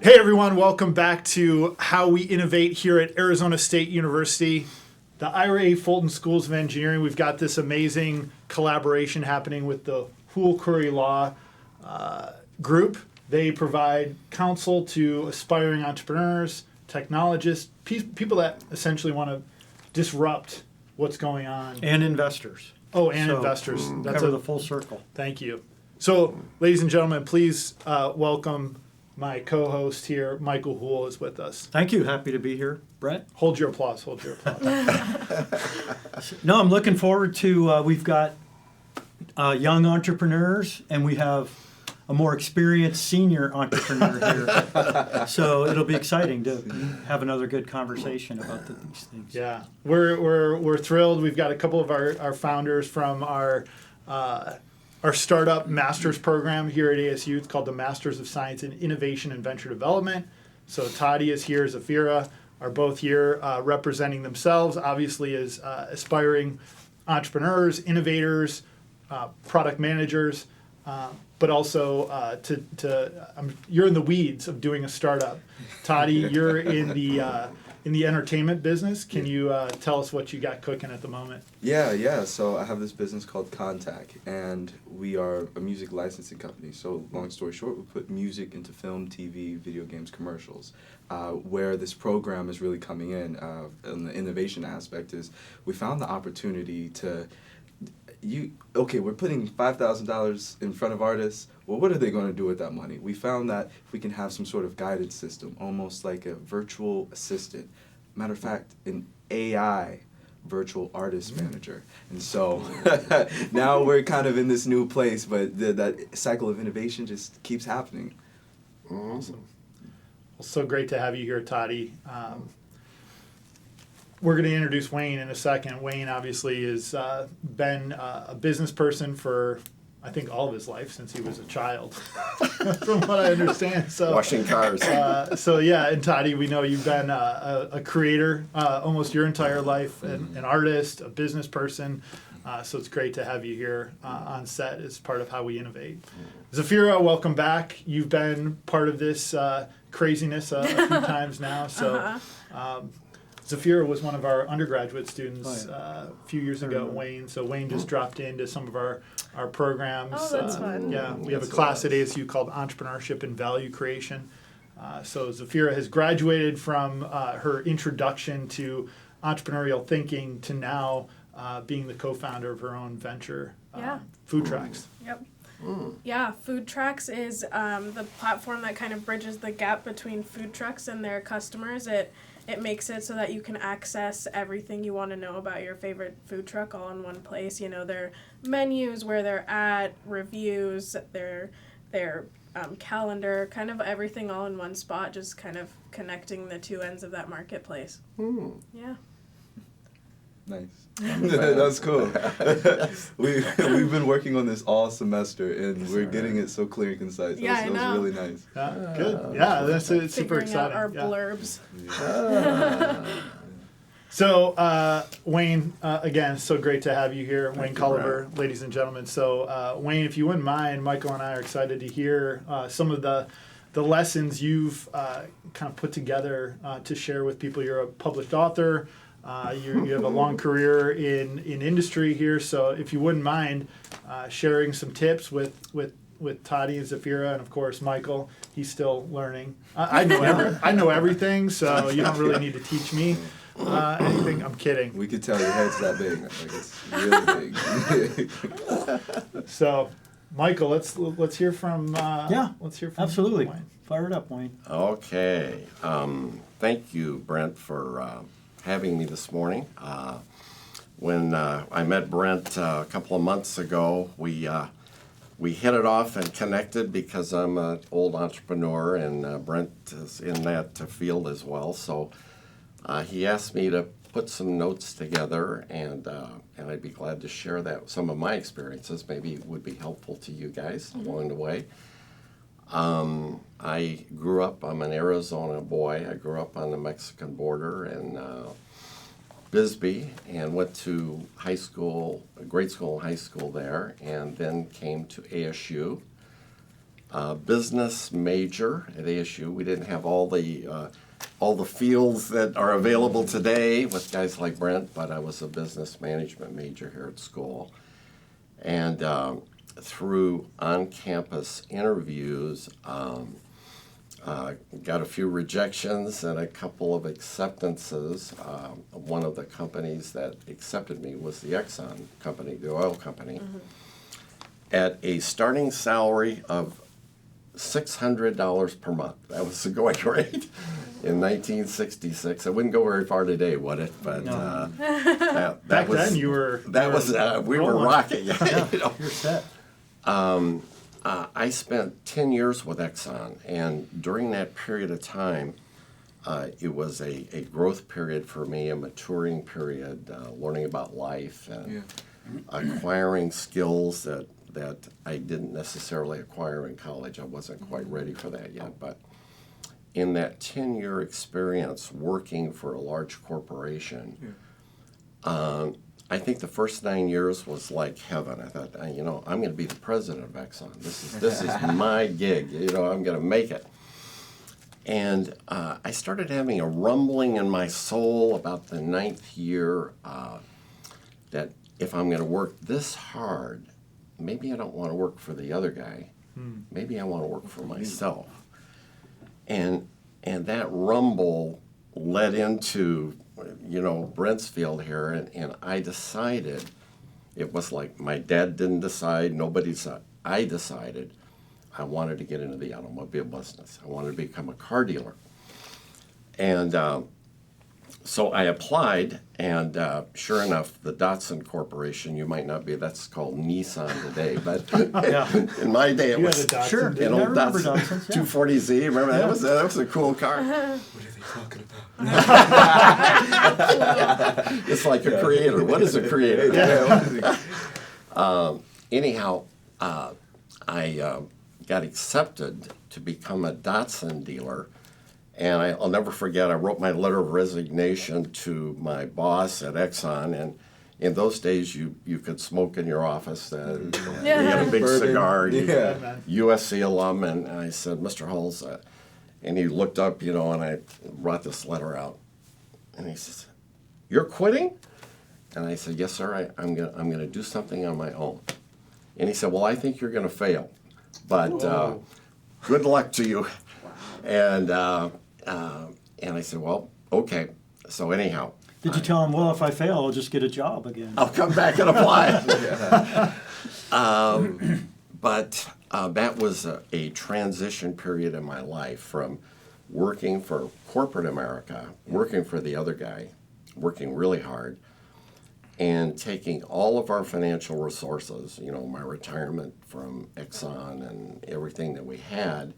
Hey everyone, welcome back to How We Innovate here at Arizona State University. The Ira A. Fulton Schools of Engineering, we've got this amazing collaboration happening with the Houle Curry Law Group. They provide counsel to aspiring entrepreneurs, technologists, people that essentially want to disrupt what's going on. And investors. Oh, and investors. That's the full circle. Thank you. So, ladies and gentlemen, please welcome my co-host here, Michael Houle, is with us. Thank you. Happy to be here, Brett. Hold your applause. Hold your applause. No, I'm looking forward to, we've got young entrepreneurs, and we have a more experienced senior entrepreneur here. So it'll be exciting to have another good conversation about these things. Yeah, we're thrilled. We've got a couple of our founders from our startup master's program here at ASU. It's called the Masters of Science in Innovation and Venture Development. So Toddy is here, Zafira are both here representing themselves, obviously as aspiring entrepreneurs, innovators, product managers, but also you're in the weeds of doing a startup. Toddy, you're in the entertainment business. Can you tell us what you got cooking at the moment? Yeah. So I have this business called Contact, and we are a music licensing company. So long story short, we put music into film, TV, video games, commercials. Where this program is really coming in the innovation aspect is we found the opportunity to, we're putting $5,000 in front of artists. Well, what are they going to do with that money? We found that if we can have some sort of guided system, almost like a virtual assistant. Matter of fact, an AI virtual artist manager. And so now we're kind of in this new place, but that cycle of innovation just keeps happening. Awesome. Well, so great to have you here, Toddy. We're going to introduce Wayne in a second. Wayne obviously has been a business person for, I think, all of his life since he was a child, from what I understand. So washing cars. And Toddy, we know you've been a creator almost your entire life, an artist, a business person. So it's great to have you here on set as part of How We Innovate. Zafira, welcome back. You've been part of this craziness a few times now. So. Zafira was one of our undergraduate students a few years ago, Wayne. So Wayne just dropped into some of our programs. Oh, that's fun. Yeah, we have a class at ASU called Entrepreneurship and Value Creation. So Zafira has graduated from her introduction to entrepreneurial thinking to now being the co-founder of her own venture, Food Tracks. Yep. Yeah, Food Tracks is the platform that kind of bridges the gap between food trucks and their customers. It makes it so that you can access everything you want to know about your favorite food truck all in one place. You know, their menus, where they're at, reviews, their calendar, kind of everything all in one spot, just kind of connecting the two ends of that marketplace. Yeah. Nice. That's cool. We've been working on this all semester, and we're getting it so clear and concise. Yeah, It was really nice. Good. Yeah, that's it's super exciting. Out our blurbs. So, Wayne, again, so great to have you here. Wayne Culliver, ladies and gentlemen. So, Wayne, if you wouldn't mind, Michael and I are excited to hear some of the lessons you've kind of put together to share with people. You're a published author. You have a long career in industry here, so if you wouldn't mind sharing some tips with Toddy and Zafira, and of course Michael, he's still learning. I know everything, so you don't really need to teach me anything. I'm kidding. We could tell your head's that big. Like, it's really big. So, Michael, let's hear from. Let's hear from. Absolutely. Wayne. Fire it up, Wayne. Okay. Thank you, Brent, for having me this morning. When I met Brent a couple of months ago, we hit it off and connected because I'm an old entrepreneur, and Brent is in that field as well. So he asked me to put some notes together, and I'd be glad to share some of my experiences. Maybe it would be helpful to you guys along the way. I'm an Arizona boy. I grew up on the Mexican border in Bisbee, and went to grade school and high school there, and then came to ASU business major at ASU. We didn't have all the fields that are available today with guys like Brent, but I was a business management major here at school. And through on-campus interviews, got a few rejections and a couple of acceptances. One of the companies that accepted me was the Exxon company, the oil company, at a starting salary of $600 per month. That was the going rate in 1966. It wouldn't go very far today, would it? But No. that Back was, then, we were rolling. rocking. You know. You're set. I spent 10 years with Exxon, and during that period of time, it was a growth period for me, a maturing period, learning about life and acquiring skills that I didn't necessarily acquire in college. I wasn't quite ready for that yet. But in that 10-year experience working for a large corporation, I think the first 9 years was like heaven. I thought, I'm going to be the president of Exxon. This is my gig. I'm going to make it. And I started having a rumbling in my soul about the 9th year that if I'm going to work this hard, maybe I don't want to work for the other guy. Maybe I want to work for myself. And that rumble led into Brent's field here, and I decided, it was like my dad didn't decide, nobody decided. I decided I wanted to get into the automobile business. I wanted to become a car dealer. And so I applied, and sure enough, the Datsun Corporation, you might not be, that's called Nissan today, but in my day it You was had a Datsun, Sure. didn't an you? I old remember Datsun Datsuns, yeah. 240Z. Remember that? That was a cool car. What are they talking about? It's like a creator. What is a creator? Anyhow, I got accepted to become a Datsun dealer, and I'll never forget, I wrote my letter of resignation to my boss at Exxon, and in those days you could smoke in your office. You had a big Bourbon. cigar, Yeah. man. USC alum, and I said, Mr. Hulls, and he looked up, and I brought this letter out, and he says, "You're quitting?" And I said, "Yes, sir. I'm gonna do something on my own." And he said, "Well, I think you're gonna fail, but good luck to you." And I said, "Well, okay." So anyhow, Did you tell him, well, if I fail, I'll just get a job again? I'll come back and apply. But that was a transition period in my life from working for corporate America, working for the other guy, working really hard, and taking all of our financial resources, my retirement from Exxon and everything that we had,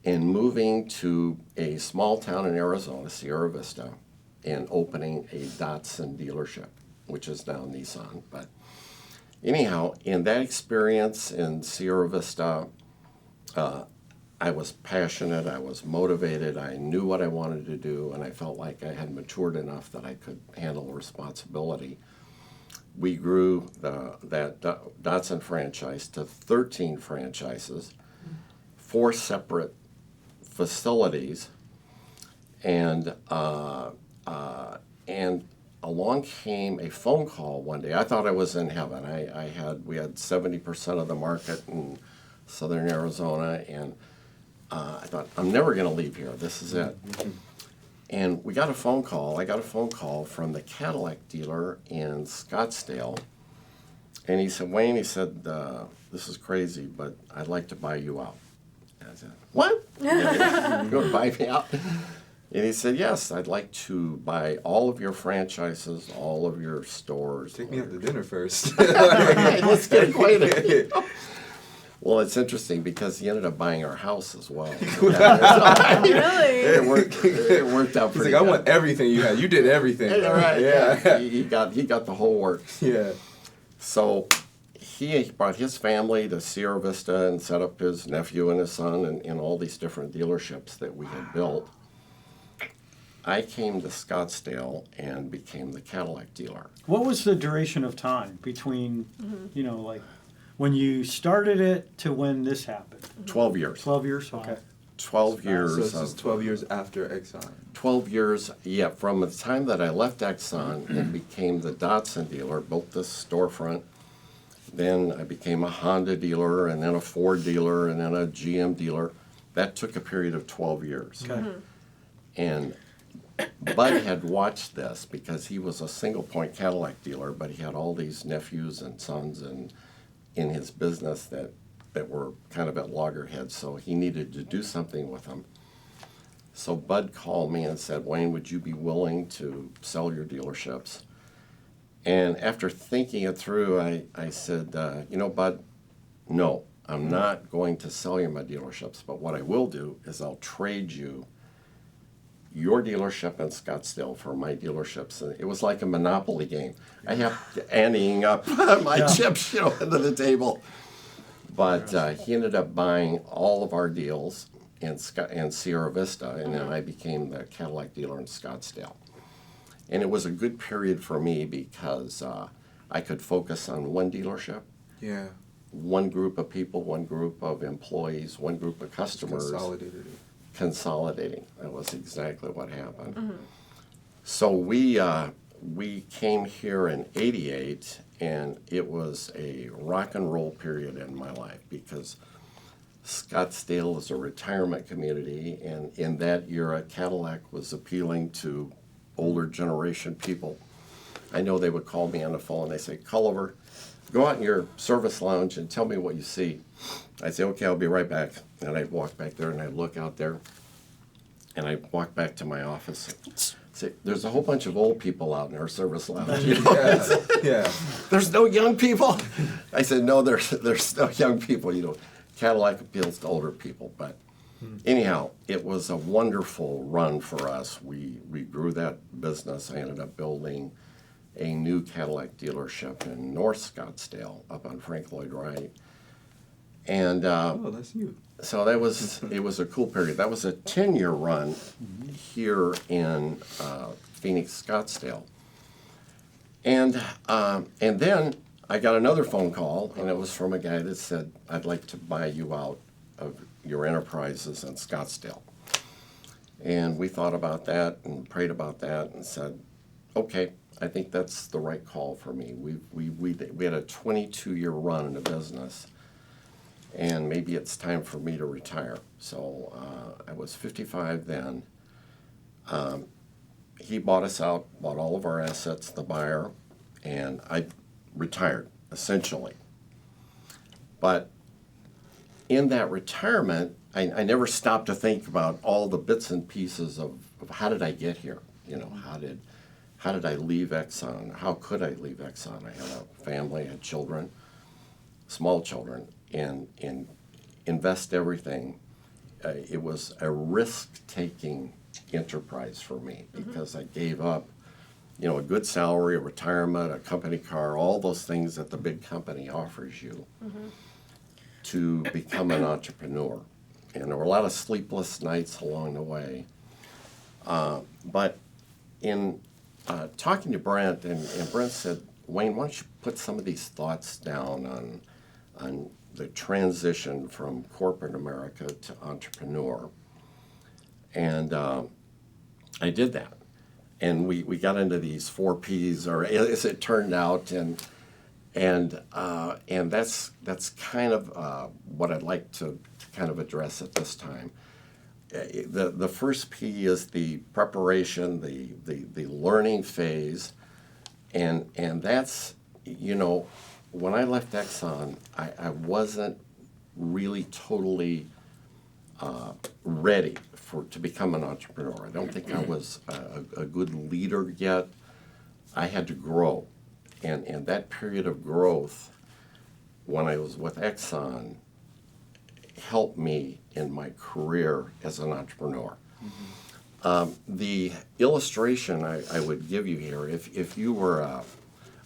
and moving to a small town in Arizona, Sierra Vista, and opening a Datsun dealership, which is now Nissan. But anyhow, in that experience in Sierra Vista, I was passionate, I was motivated, I knew what I wanted to do, and I felt like I had matured enough that I could handle responsibility. We grew that Datsun franchise to 13 franchises, 4 separate facilities, and along came a phone call one day. I thought I was in heaven. We had 70% of the market in southern Arizona, and I thought, I'm never going to leave here. This is it. And we got a phone call. I got a phone call from the Cadillac dealer in Scottsdale, and he said, "Wayne," he said, "this is crazy, but I'd like to buy you out." And I said, "What? You're going to buy me out?" And he said, "Yes, I'd like to buy all of your franchises, all of your stores." Take me out to dinner first. Let's get acquainted. Well, it's interesting because he ended up buying our house as well. Really? It worked out He's pretty like, good. I want everything you had. You did everything. Yeah, right. Yeah. He got the whole works. Yeah. So he brought his family to Sierra Vista and set up his nephew and his son in all these different dealerships that we had built. I came to Scottsdale and became the Cadillac dealer. What was the duration of time between, like when you started it to when this happened? 12 years. 12 years? Okay. 12 years. So this is of- 12 years after Exxon. 12 years, yeah, from the time that I left Exxon and became the Datsun dealer, built this storefront. Then I became a Honda dealer, and then a Ford dealer, and then a GM dealer. That took a period of 12 years. Okay. And Bud had watched this because he was a single point Cadillac dealer, but he had all these nephews and sons in his business that were kind of at loggerheads, so he needed to do something with them. So Bud called me and said, Wayne, would you be willing to sell your dealerships? And after thinking it through, I said, Bud, no, I'm not going to sell you my dealerships, but what I will do is I'll trade you your dealership in Scottsdale for my dealerships. And it was like a Monopoly game. I have anteing up my chips, into the table. But he ended up buying all of our deals in Sierra Vista, and then I became the Cadillac dealer in Scottsdale. And it was a good period for me because I could focus on one dealership, Yeah. one group of people, one group of employees, one group of customers. Consolidated it. Consolidating. That was exactly what happened. So we came here in '88, and it was a rock and roll period in my life because Scottsdale is a retirement community, and in that era, Cadillac was appealing to older generation people. I know they would call me on the phone and they say, Culliver, go out in your service lounge and tell me what you see. I'd say, okay, I'll be right back. And I'd walk back there and I'd look out there and I'd walk back to my office and say, there's a whole bunch of old people out in our service lounge. Yeah. There's no young people. I said, no, there's no young people. Cadillac appeals to older people. But anyhow, it was a wonderful run for us. We grew that business. I ended up building a new Cadillac dealership in North Scottsdale up on Frank Lloyd Wright. And Oh, that's you. so it was a cool period. That was a 10-year run here in Phoenix, Scottsdale. And then I got another phone call, and it was from a guy that said, I'd like to buy you out of your enterprises in Scottsdale. And we thought about that and prayed about that and said, okay, I think that's the right call for me. We had a 22-year run in the business, and maybe it's time for me to retire. So I was 55 then. He bought us out, bought all of our assets, the buyer, and I retired, essentially. But in that retirement, I never stopped to think about all the bits and pieces of how did I get here? How did I leave Exxon? How could I leave Exxon? I had a family, I had children, small children, and invest everything. It was a risk-taking enterprise for me because I gave up, a good salary, a retirement, a company car, all those things that the big company offers you to become an entrepreneur. And there were a lot of sleepless nights along the way. But in talking to Brent, and Brent said, Wayne, why don't you put some of these thoughts down on the transition from corporate America to entrepreneur. And I did that. And we got into these 4 Ps, or as it turned out, and that's kind of what I'd like to kind of address at this time. The first P is the preparation, the learning phase, and that's, when I left Exxon, I wasn't really totally ready to become an entrepreneur. I don't think I was a good leader yet. I had to grow, and that period of growth, when I was with Exxon, helped me in my career as an entrepreneur. The illustration I would give you here, if you were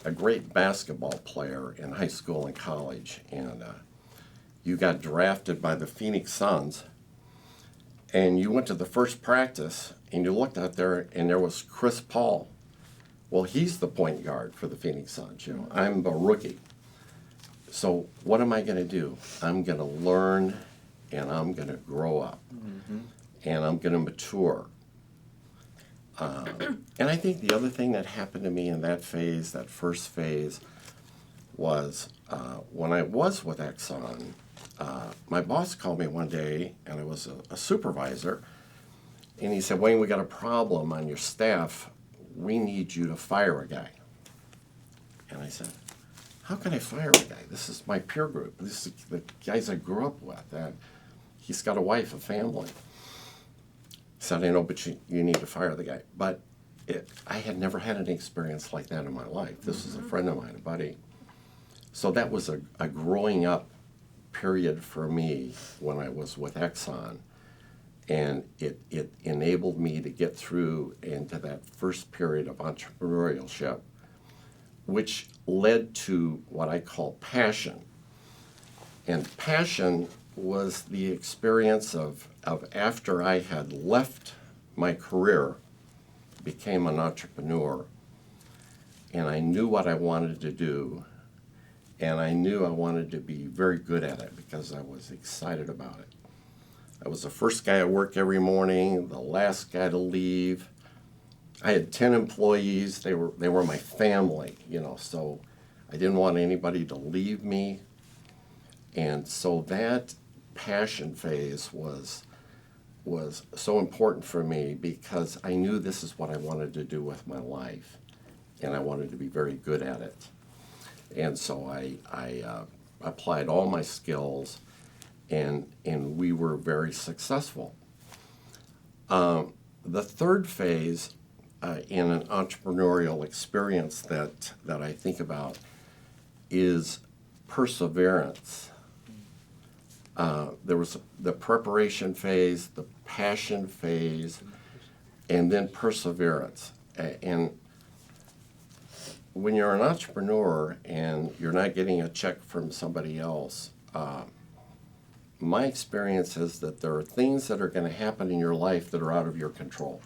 a great basketball player in high school and college, and you got drafted by the Phoenix Suns, and you went to the first practice, and you looked out there, and there was Chris Paul. Well, he's the point guard for the Phoenix Suns. I'm a rookie. so what am I going to do? I'm going to learn, and I'm going to grow up, and I'm going to mature. And I think the other thing that happened to me in that phase, that first phase, was when I was with Exxon, my boss called me one day, and I was a supervisor, and he said, Wayne, we got a problem on your staff. We need you to fire a guy. And I said, how can I fire a guy? This is my peer group. This is the guys I grew up with. And he's got a wife, a family. He said, I know, but you need to fire the guy. But I had never had any experience like that in my life. This was a friend of mine, a buddy. So that was a growing up period for me when I was with Exxon. And it enabled me to get through into that first period of entrepreneurship, which led to what I call passion. And passion was the experience of after I had left my career, became an entrepreneur, and I knew what I wanted to do, and I knew I wanted to be very good at it because I was excited about it. I was the first guy at work every morning, the last guy to leave. I had 10 employees. They were my family, so I didn't want anybody to leave me. And so that passion phase was so important for me because I knew this is what I wanted to do with my life, and I wanted to be very good at it. And so I applied all my skills, and we were very successful. The third phase in an entrepreneurial experience that I think about is perseverance. There was the preparation phase, the passion phase, and then perseverance. And when you're an entrepreneur and you're not getting a check from somebody else, my experience is that there are things that are going to happen in your life that are out of your control.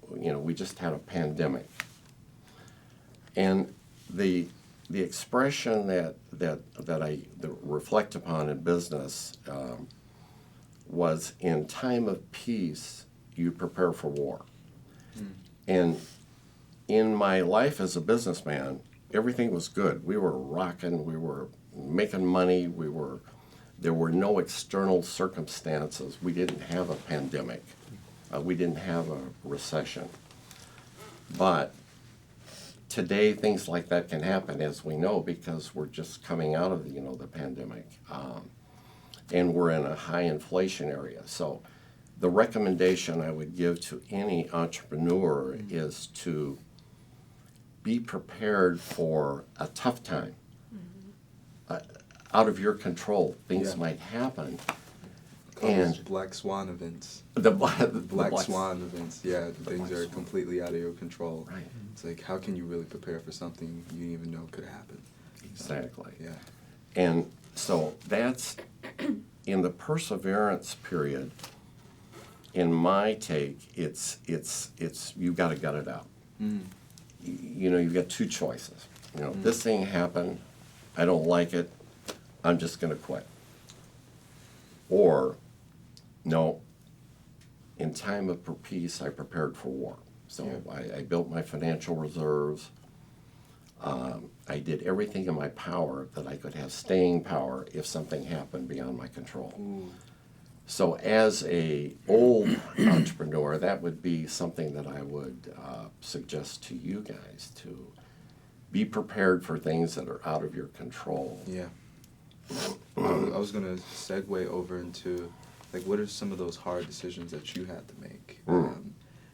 We just had a pandemic. And the expression that I reflect upon in business was, in time of peace, you prepare for war. And in my life as a businessman, everything was good. We were rocking, we were making money, there were no external circumstances. We didn't have a pandemic. We didn't have a recession. But today, things like that can happen, as we know, because we're just coming out of the pandemic, and we're in a high inflation area. So, the recommendation I would give to any entrepreneur is to be prepared for a tough time. Out of your control, things might happen. And black swan events. The black swan events. Yeah, things are completely out of your control. Right. It's like, how can you really prepare for something you didn't even know could happen? Exactly. Yeah. And so that's in the perseverance period. In my take, it's you got to gut it out. You've got two choices. This thing happened. I don't like it. I'm just going to quit. Or, no, in time of peace, I prepared for war. So I built my financial reserves. I did everything in my power that I could have staying power if something happened beyond my control. So as a old entrepreneur, that would be something that I would suggest to you guys, to be prepared for things that are out of your control. Yeah. I was going to segue over into, like, what are some of those hard decisions that you had to make?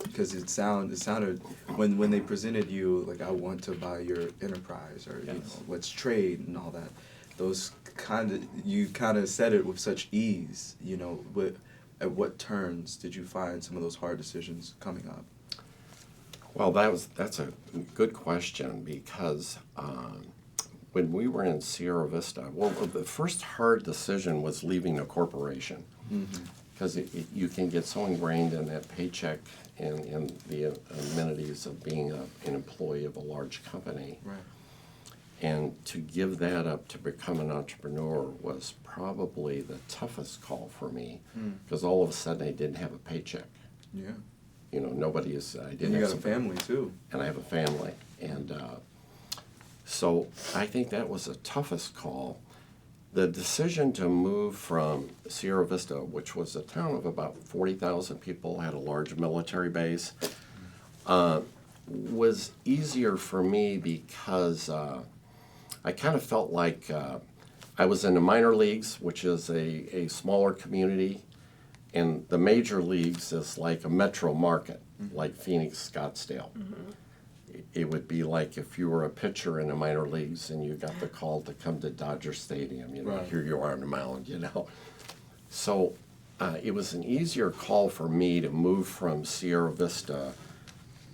Because it sounded when they presented you, like, I want to buy your enterprise, or let's trade and all that. Those you kind of said it with such ease. At what turns did you find some of those hard decisions coming up? Well, that's a good question, because when we were in Sierra Vista, the first hard decision was leaving a corporation, because you can get so ingrained in that paycheck and the amenities of being an employee of a large company. Right. And to give that up to become an entrepreneur was probably the toughest call for me, because all of a sudden I didn't have a paycheck. Yeah. You know, nobody is, I didn't And you have got a somebody- family too. and I have a family. And so I think that was the toughest call. The decision to move from Sierra Vista, which was a town of about 40,000 people, had a large military base, was easier for me because I kind of felt like I was in the minor leagues, which is a smaller community, and the major leagues is like a metro market, like Phoenix, Scottsdale. It would be like if you were a pitcher in the minor leagues and you got the call to come to Dodger Stadium, you know, Right. here you are on the mound, you know. So it was an easier call for me to move from Sierra Vista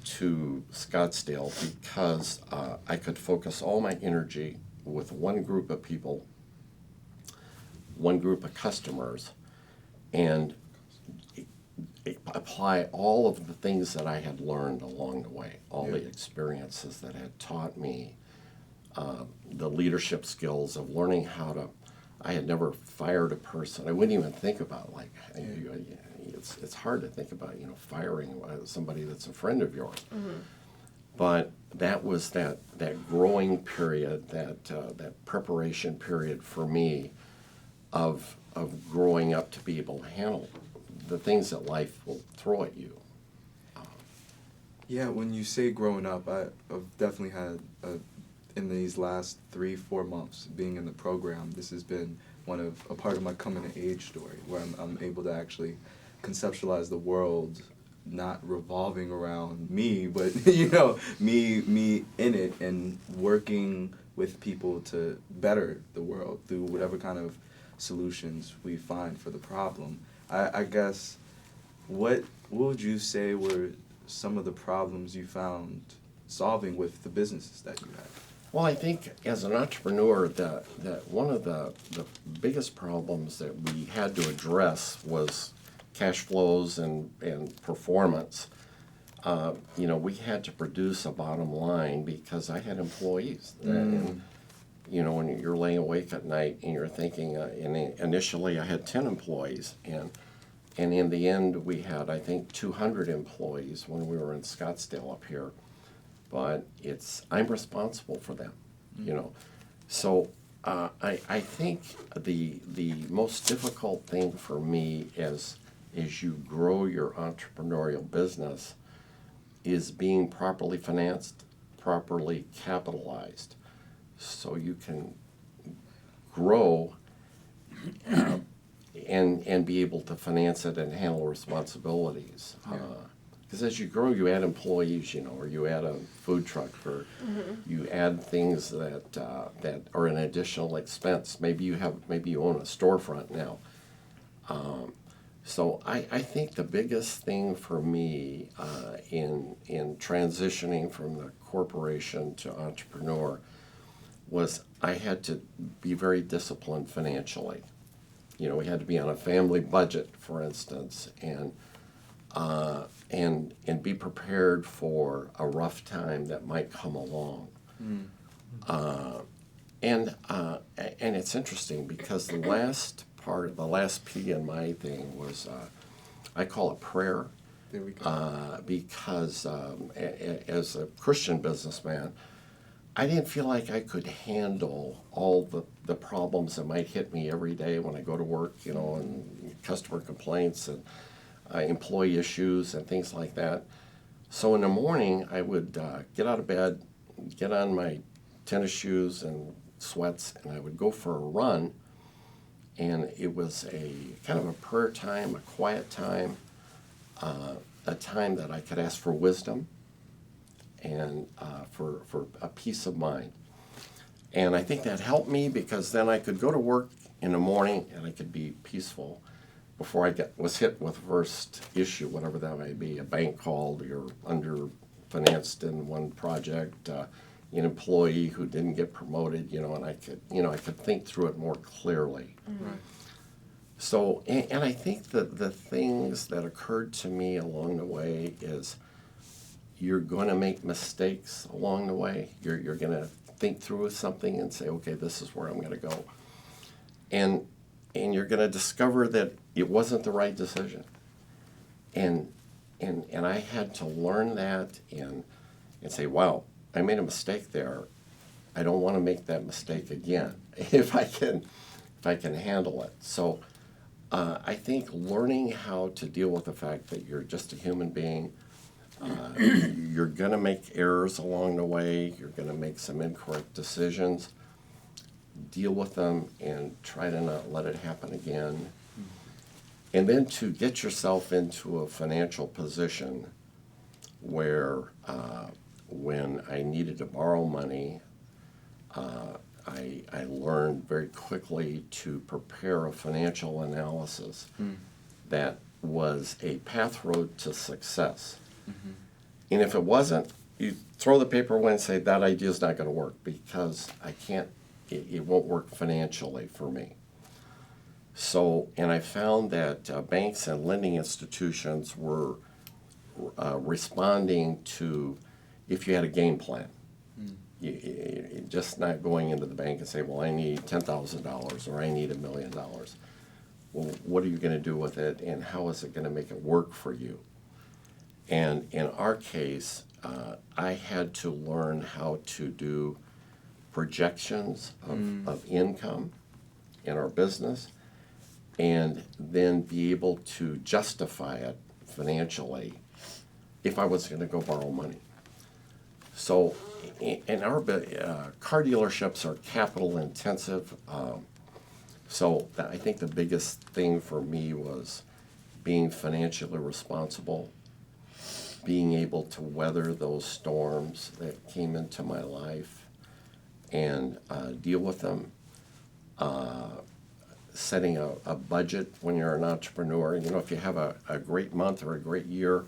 to Scottsdale because I could focus all my energy with one group of people, one group of customers, and apply all of the things that I had learned along the way, all the experiences that had taught me the leadership skills of learning how to. I had never fired a person. I wouldn't even think about it's hard to think about firing somebody that's a friend of yours. But that was that growing period, that preparation period for me of growing up to be able to handle the things that life will throw at you. Yeah, when you say growing up, I've definitely had, in these last 3-4 months being in the program, this has been a part of my coming of age story, where I'm able to actually conceptualize the world not revolving around me, but me in it, and working with people to better the world through whatever kind of solutions we find for the problem. I guess, what would you say were some of the problems you found solving with the businesses that you had? Well, I think as an entrepreneur, that one of the biggest problems that we had to address was cash flows and performance. We had to produce a bottom line because I had employees. And, when you're laying awake at night and you're thinking, initially I had 10 employees, and in the end we had, I think, 200 employees when we were in Scottsdale up here. But I'm responsible for them, So I think the most difficult thing for me as you grow your entrepreneurial business is being properly financed, properly capitalized, so you can grow and be able to finance it and handle responsibilities. Because as you grow, you add employees, or you add a food truck, or you add things that are an additional expense. Maybe you own a storefront now. So I think the biggest thing for me in transitioning from the corporation to entrepreneur was I had to be very disciplined financially. We had to be on a family budget, for instance, and be prepared for a rough time that might come along. And it's interesting because the last P in my thing was, I call it prayer. There we go. Because as a Christian businessman, I didn't feel like I could handle all the problems that might hit me every day when I go to work, and customer complaints and employee issues and things like that. So in the morning, I would get out of bed, get on my tennis shoes and sweats, and I would go for a run. And it was a kind of a prayer time, a quiet time, a time that I could ask for wisdom and for a peace of mind. And I think that helped me because then I could go to work in the morning and I could be peaceful before I was hit with the first issue, whatever that may be, a bank call, you're underfinanced in one project, an employee who didn't get promoted, and I could think through it more clearly. Right. So, and I think that the things that occurred to me along the way is you're going to make mistakes along the way. You're going to think through something and say, okay, this is where I'm going to go. And you're going to discover that it wasn't the right decision. And I had to learn that and say, wow, I made a mistake there. I don't want to make that mistake again if I can handle it. So I think learning how to deal with the fact that you're just a human being, you're going to make errors along the way, you're going to make some incorrect decisions, deal with them and try to not let it happen again. And then to get yourself into a financial position where when I needed to borrow money, I learned very quickly to prepare a financial analysis that was a path road to success. And if it wasn't, you throw the paper away and say, that idea is not going to work because it won't work financially for me. So, and I found that banks and lending institutions were responding to if you had a game plan. You just not going into the bank and say, well, I need $10,000 or I need $1 million. Well, what are you going to do with it and how is it going to make it work for you? And in our case, I had to learn how to do projections of income in our business and then be able to justify it financially if I was going to go borrow money. So in our car dealerships are capital intensive. So I think the biggest thing for me was being financially responsible, being able to weather those storms that came into my life and deal with them. Setting a budget when you're an entrepreneur. You know, if you have a great month or a great year,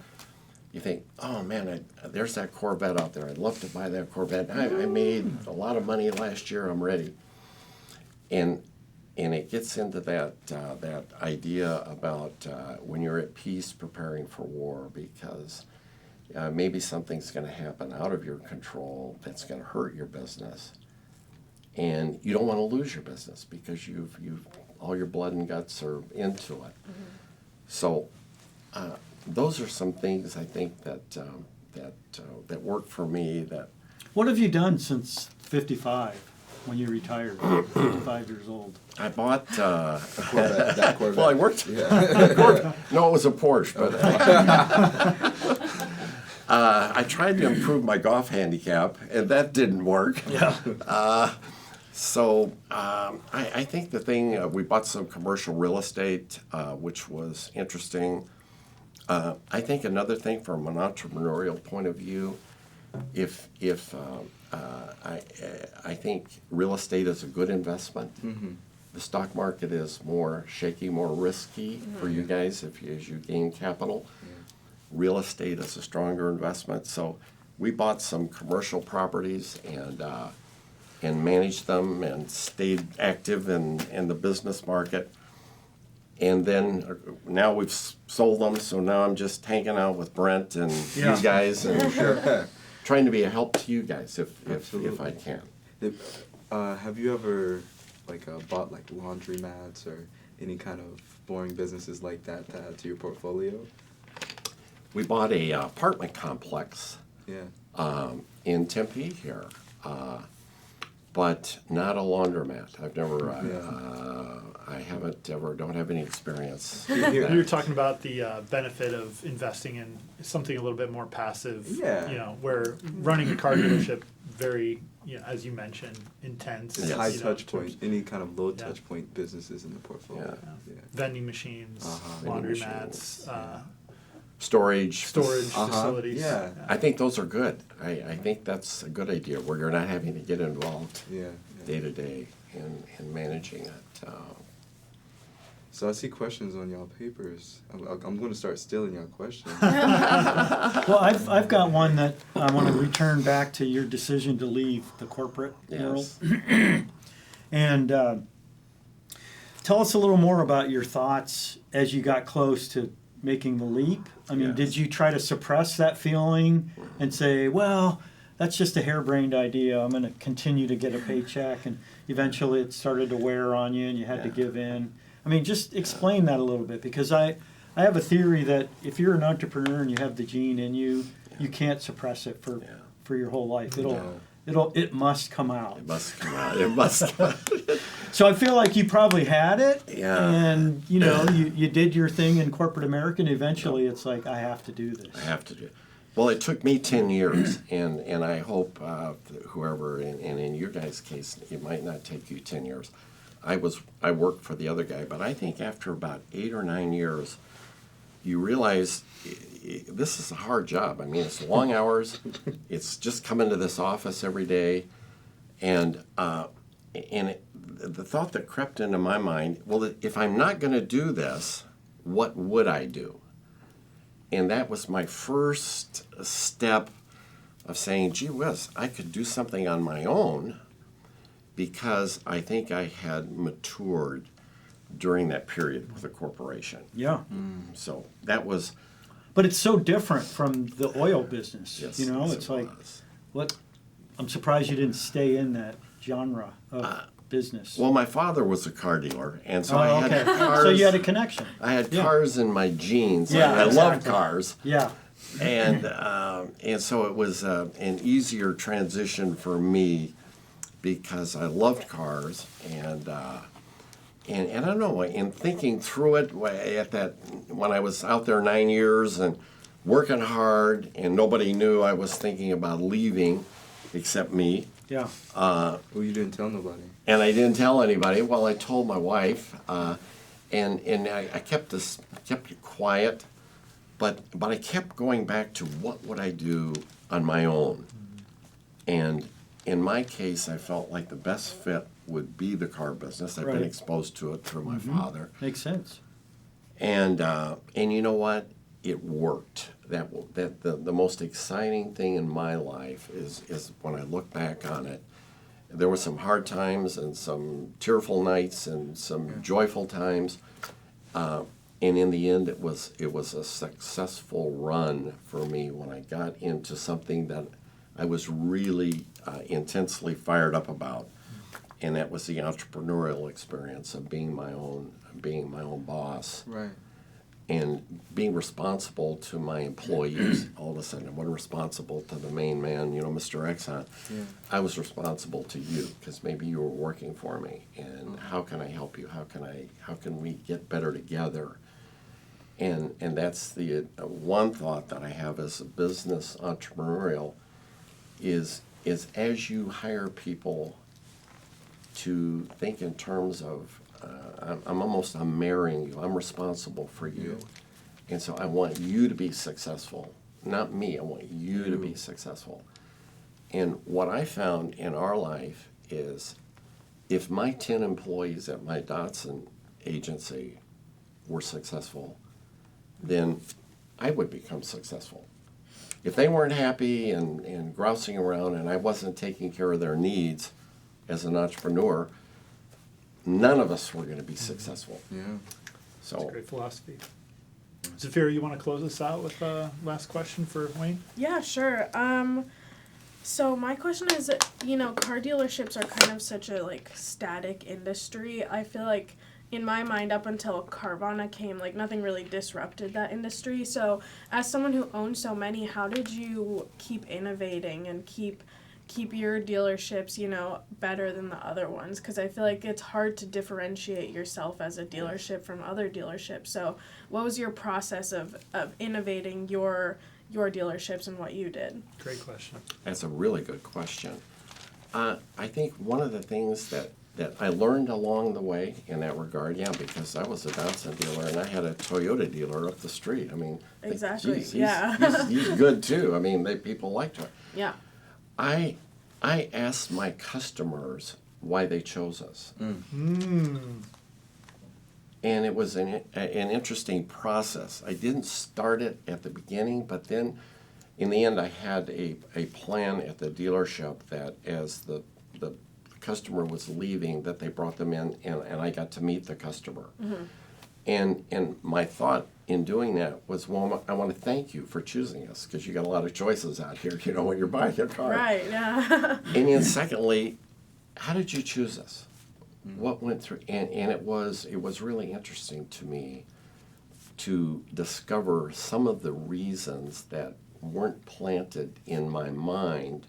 you think, oh man, there's that Corvette out there. I'd love to buy that Corvette. I made a lot of money last year. I'm ready. And it gets into that idea about when you're at peace, preparing for war, because maybe something's going to happen out of your control that's going to hurt your business, and you don't want to lose your business because you've all your blood and guts are into it. So those are some things I think that work for me. That What have you done since 55 when you retired, 55 years old? I bought. Corvette, that Corvette. Well, I worked. Yeah. No, it was a Porsche, but I tried to improve my golf handicap, and that didn't work. Yeah. So I think the thing, we bought some commercial real estate, which was interesting. I think another thing from an entrepreneurial point of view, I think real estate is a good investment. The stock market is more shaky, more risky for you guys as you gain capital. Real estate is a stronger investment. So we bought some commercial properties and managed them and stayed active in the business market. And then now we've sold them, so now I'm just hanging out with Brent and Yeah. you guys and trying to be a help to you guys if I can. Have you ever bought laundromats or any kind of boring businesses like that to add to your portfolio? We bought a apartment complex Yeah. in Tempe here, but not a laundromat. I've never, I haven't ever, don't have any experience. with that. You're talking about the benefit of investing in something a little bit more passive. Yeah. You know, where running a car dealership very, as you mentioned, intense. It's Yes. high you know, touch point, any kind of low Yeah. touch point businesses in the portfolio. Yeah. Yeah. Vending machines, Vending laundromats, machines, Storage. storage Uh-huh. facilities. Yeah. I think those are good. I think that's a good idea where you're not having to get involved Yeah. day to day in managing it. So I see questions on y'all papers. I'm going to start stealing y'all questions. Well, I've got one that I want to return back to your decision to leave the corporate world. Yes. And tell us a little more about your thoughts as you got close to making the leap. I mean, Yes. did you try to suppress that feeling and say, well, that's just a harebrained idea. I'm going to continue to get a paycheck, and eventually it started to wear on you, and you had to give in. I mean, just explain that a little bit, because I have a theory that if you're an entrepreneur and you have the gene in you, you can't suppress it for your whole life. It must come out. It must come out. It must come out. So I feel like you probably had it, Yeah. and you did your thing in corporate America, and eventually it's like, I have to do this. I have to do it. Well, it took me 10 years, and I hope whoever, and in your guys' case, it might not take you 10 years. I worked for the other guy, but I think after about 8 or 9 years, you realize this is a hard job. I mean, it's long hours. It's just coming to this office every day, and the thought that crept into my mind, well, if I'm not going to do this, what would I do? And that was my first step of saying, gee whiz, I could do something on my own, because I think I had matured during that period with the corporation. Yeah. So that was... But it's so different from the oil business. Yes, It's like, I'm surprised you didn't stay in that genre of business. Well, my father was a car dealer, and so I had cars. So you had a connection. I had cars in my genes. Yeah, I loved exactly. cars. Yeah. And so it was an easier transition for me, because I loved cars, and I don't know, in thinking through it when I was out there 9 years and working hard, and nobody knew I was thinking about leaving except me. Yeah. Well, you didn't tell nobody. And I didn't tell anybody. Well, I told my wife, and I kept it quiet, but I kept going back to what would I do on my own. And in my case, I felt like the best fit would be the car business. I've been Right. exposed to it through my father. Makes sense. And you know what? It worked. The most exciting thing in my life is when I look back on it. There were some hard times and some tearful nights and some joyful times, and in the end, it was a successful run for me when I got into something that I was really intensely fired up about, and that was the entrepreneurial experience of being my own boss. Right. And being responsible to my employees. All of a sudden, I wasn't responsible to the main man, Mr. Exxon. Yeah. I was responsible to you, because maybe you were working for me. And how can I help you? How can we get better together? And that's the one thought that I have as a business entrepreneurial is as you hire people to think in terms of I'm marrying you. I'm responsible for you. And so I want you to be successful. Not me. I want you to be successful. And what I found in our life is if my 10 employees at my Dotson agency were successful, then I would become successful. If they weren't happy and grousing around and I wasn't taking care of their needs as an entrepreneur, none of us were going to be successful. Yeah. That's a So great philosophy. Zafira, you want to close us out with a last question for Wayne? Yeah, sure. So my question is, car dealerships are kind of such a static industry. I feel like in my mind, up until Carvana came, nothing really disrupted that industry. So as someone who owns so many, how did you keep innovating and keep your dealerships, better than the other ones? Because I feel like it's hard to differentiate yourself as a dealership from other dealerships. So what was your process of innovating your dealerships and what you did? Great question. that's a really good question. I think one of the things that I learned along the way in that regard, because I was a Datsun dealer and I had a Toyota dealer up the street. I mean, Exactly, geez, yeah. he's good too. I mean, people liked him. Yeah. I asked my customers why they chose us. And it was an interesting process. I didn't start it at the beginning, but then in the end I had a plan at the dealership that as the customer was leaving, that they brought them in and I got to meet the customer. And my thought in doing that was, well, I want to thank you for choosing us, because you got a lot of choices out here, when you're buying a car. Right, yeah. And then secondly, how did you choose us? What went through? And it was really interesting to me to discover some of the reasons that weren't planted in my mind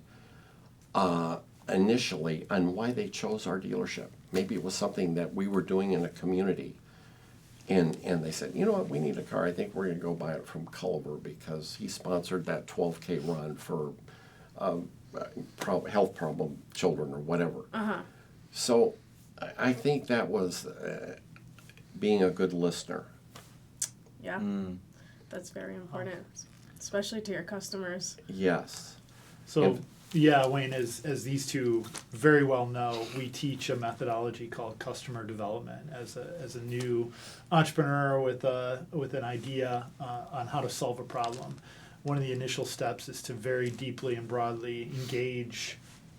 initially on why they chose our dealership. Maybe it was something that we were doing in a community. And they said, you know what, we need a car. I think we're going to go buy it from Culver because he sponsored that 12K run for health problem children or whatever. Uh-huh. So I think that was being a good listener. Yeah. That's very important, especially to your customers. Yes. So, And- yeah, Wayne, as these two very well know, we teach a methodology called customer development as a new entrepreneur with an idea on how to solve a problem. One of the initial steps is to very deeply and broadly engage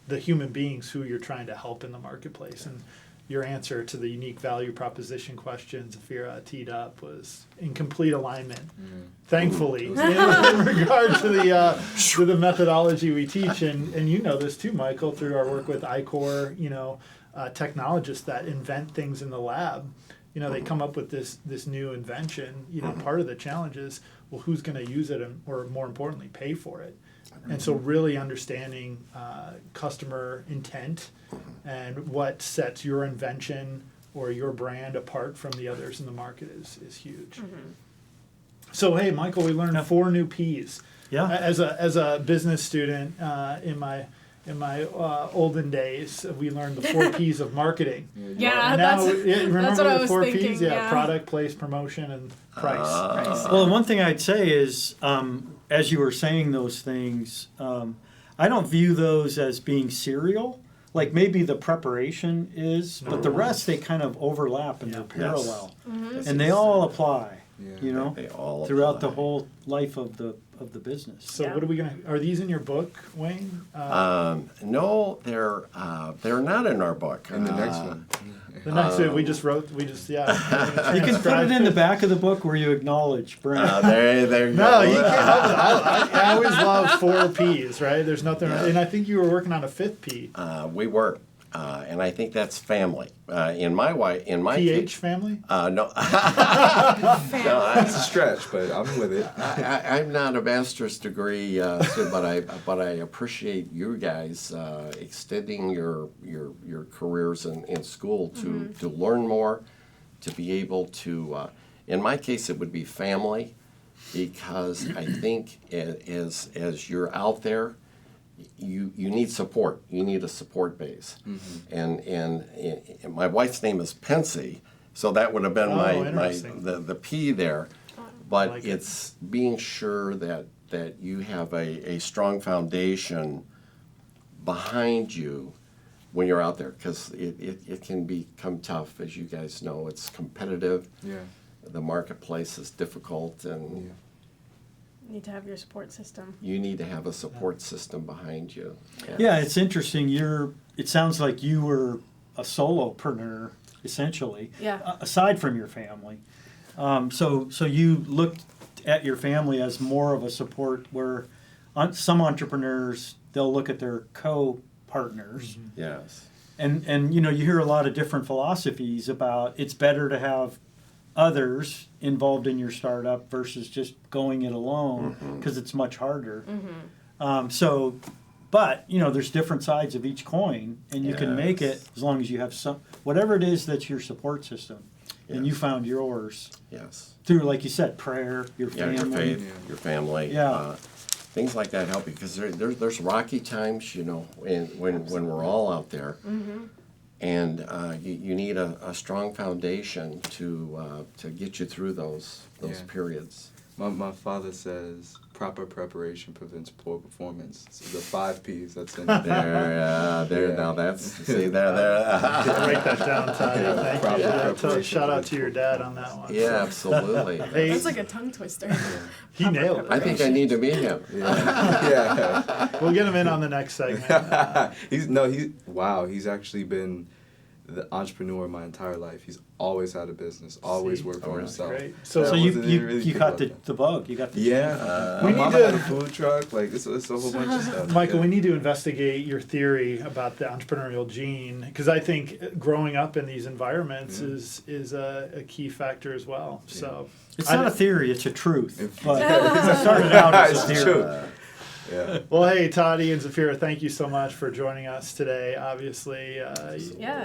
the human beings who you're trying to help in the marketplace. And your answer to the unique value proposition question Zafira teed up was in complete alignment, thankfully, in regard to the methodology we teach. And you know this too, Michael, through our work with iCore, technologists that invent things in the lab. They come up with this new invention. Part of the challenge is, well, who's going to use it, or more importantly, pay for it? And so really understanding customer intent and what sets your invention or your brand apart from the others in the market is huge. So, hey, Michael, we learned 4 new P's. Yeah. As a business student in my olden days, we learned the 4 P's of marketing. Yeah, And now, that's remember what the I was 4 thinking. P's? Yeah, Yeah. product, place, promotion, and price. Well, one thing I'd say is, as you were saying those things, I don't view those as being serial. Like maybe the preparation is, but the rest they kind of overlap and they're parallel, and they all apply. Yeah. They all Throughout the apply. whole life of the business. So Yeah. what are we gonna? Are these in your book, Wayne? No, they're not in our book. And the next one. The next we just wrote. You can put it in the back of the book where you acknowledge Brent. There you No, go. you can't help it. I always love 4 P's, right? There's nothing, Yeah. and I think you were working on a 5th P. We were, and I think that's family. In my PH family. no, no, It's a stretch, but I'm with it. I'm not a master's degree, but I appreciate you guys extending your careers in school to learn more, to be able to. In my case, it would be family, because I think as you're out there, you need support. You need a support base, and my wife's name is Pensy, so that would have been my interesting. the P there. But like it. it's being sure that you have a strong foundation behind you when you're out there, because it can become tough, as you guys know. It's competitive. Yeah. The marketplace is difficult, and Yeah. You need to have your support system. you need to have a support system behind you. And Yeah, it's interesting. It sounds like you were a solopreneur, essentially. Yeah. Aside from your family, so you looked at your family as more of a support. Where some entrepreneurs, they'll look at their co-partners, Yes. and you hear a lot of different philosophies about it's better to have others involved in your startup versus just going it alone, because it's much harder. But there's different sides of each coin, and you can make it as long as you have whatever it is that's your support system, and you Yes. found yours Yes. through, like you said, prayer, your Yeah, family. your faith, Yeah. your family. Yeah. Things like that help you, because there's rocky times, when we're all out there. And you need a strong foundation to get you through those Yeah. periods. My father says proper preparation prevents poor performance. So the 5 P's that's in There, Yeah. now that's see there. Write that down, Todd. Thank Proper you. Yeah, preparation shout out to your dad on that one. Yeah, absolutely. Hey, That's like a tongue twister. he nailed it. I think I need to meet him. Yeah. We'll get him in on the next segment. He's actually been the entrepreneur my entire life. He's always had a business, always worked for really? himself. Great. So That you wasn't even really you think got about that. the bug. You got the Yeah, We my need mama to- had a food truck. Like it's a whole bunch of stuff. Michael, yeah. we need to investigate your theory about the entrepreneurial gene because I think growing up in these environments is a key factor as well. So It's I not a didn't- theory, it's a truth. If- But it started out as It's a theory. true. Yeah. Well, hey, Toddy and Zafira, thank you so much for joining us today. Obviously, Yeah,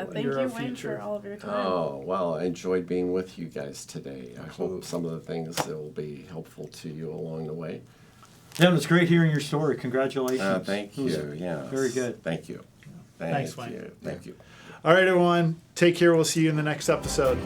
thank you're you, our Wayne, future. for all of your time. Oh, well, I enjoyed being with you guys today. I Absolutely. hope some of the things that will be helpful to you along the way. Yeah, it was great hearing your story. Congratulations. Thank It was you, yes. very good. Thank you. Thanks, Thank Wayne. you. Thank you. All right, everyone, take care. We'll see you in the next episode.